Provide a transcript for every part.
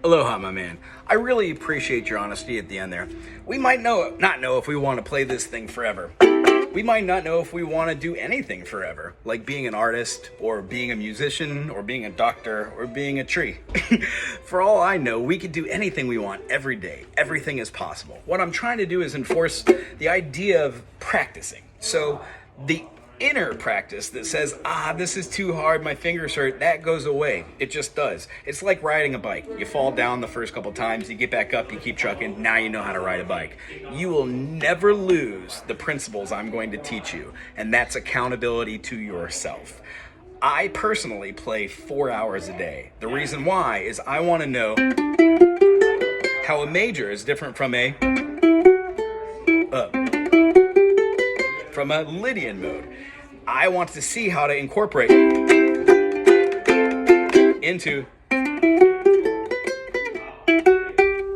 Aloha, my man. I really appreciate your honesty at the end there. We might not know if we want to play this thing forever. We might not know if we want to do anything forever, like being an artist, or being a musician, or being a doctor, or being a tree. For all I know, we could do anything we want every day. Everything is possible. What I'm trying to do is enforce the idea of practicing. So the inner practice that says, this is too hard, my fingers hurt, that goes away. It just does. It's like riding a bike. You fall down the first couple times, you get back up, you keep trucking, now you know how to ride a bike. You will never lose the principles I'm going to teach you, and that's accountability to yourself. I personally play 4 hours a day. The reason why is I want to know how a major is different from a Lydian mode. I want to see how to incorporate into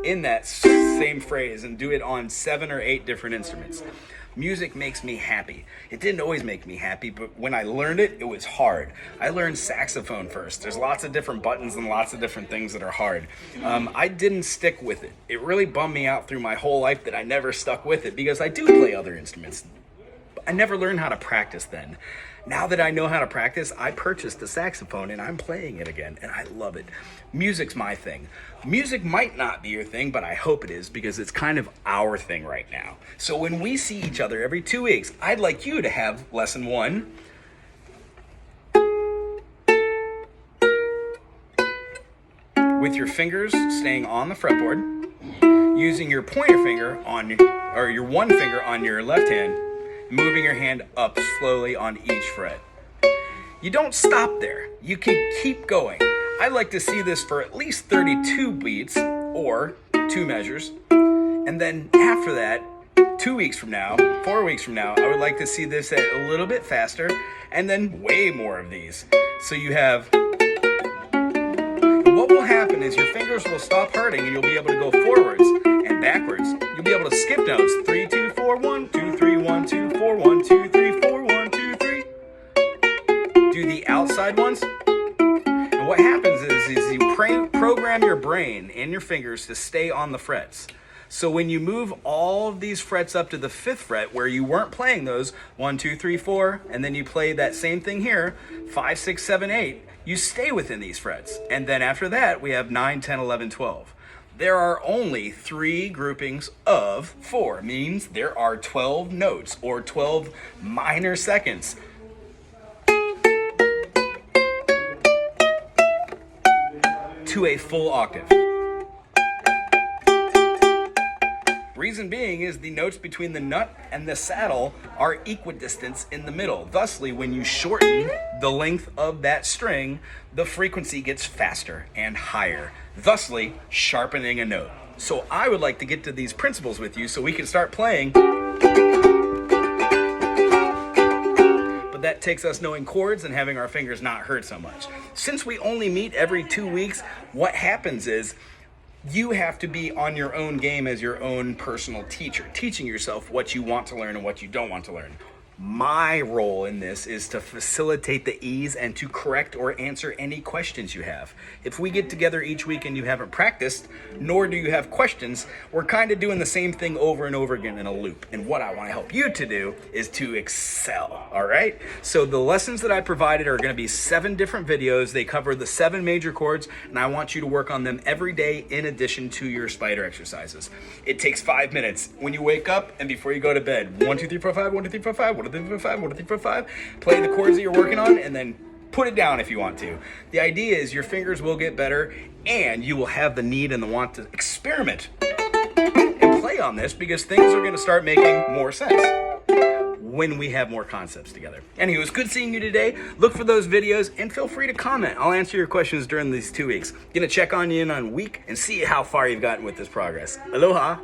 in that same phrase and do it on 7 or 8 different instruments. Music makes me happy. It didn't always make me happy, but when I learned it, it was hard. I learned saxophone first. There's lots of different buttons and lots of different things that are hard. I didn't stick with it. It really bummed me out through my whole life that I never stuck with it because I do play other instruments. I never learned how to practice then. Now that I know how to practice, I purchased a saxophone and I'm playing it again, and I love it. Music's my thing. Music might not be your thing, but I hope it is because it's kind of our thing right now. So when we see each other every 2 weeks, I'd like you to have lesson 1. With your fingers staying on the fretboard, using your pointer finger or your one finger on your left hand, moving your hand up slowly on each fret. You don't stop there. You can keep going. I like to see this for at least 32 beats or 2 measures. And then after that, 2 weeks from now, 4 weeks from now, I would like to see this at a little bit faster and then way more of these. So you have, what will happen is your fingers will stop hurting and you'll be able to go forwards and backwards. You'll be able to skip notes. 3, 2, 4, 1, 2, 3, 1, 2, 4, 1, 2, 3, 4, 1, 2, 3. Do the outside ones. And what happens is you program your brain and your fingers to stay on the frets. So when you move all of these frets up to the 5th fret where you weren't playing those 1, 2, 3, 4, and then you play that same thing here, 5, 6, 7, 8, you stay within these frets. And then after that, we have 9, 10, 11, 12. There are only 3 groupings of 4, means there are 12 notes or 12 minor seconds. To a full octave. Reason being is the notes between the nut and the saddle are equidistant in the middle. Thusly, when you shorten the length of that string, the frequency gets faster and higher, thusly sharpening a note. So I would like to get to these principles with you so we can start playing. But that takes us knowing chords and having our fingers not hurt so much. Since we only meet every 2 weeks, what happens is you have to be on your own game as your own personal teacher, teaching yourself what you want to learn and what you don't want to learn. My role in this is to facilitate the ease and to correct or answer any questions you have. If we get together each week and you haven't practiced, nor do you have questions, we're kind of doing the same thing over and over again in a loop. And what I want to help you to do is to excel, all right? So the lessons that I provided are going to be 7 different videos. They cover the 7 major chords, and I want you to work on them every day in addition to your spider exercises. It takes 5 minutes when you wake up and before you go to bed. 1, 2, 3, 4, 5, 1, 2, 3, 4, 5, 1, 2, 3, 4, 5, 1, 2, 3, 4, 5. Play the chords that you're working on and then put it down if you want to. The idea is your fingers will get better and you will have the need and the want to experiment and play on this because things are going to start making more sense when we have more concepts together. Anyway, it was good seeing you today. Look for those videos and feel free to comment. I'll answer your questions during these 2 weeks. Gonna check on you in a week and see how far you've gotten with this progress. Aloha.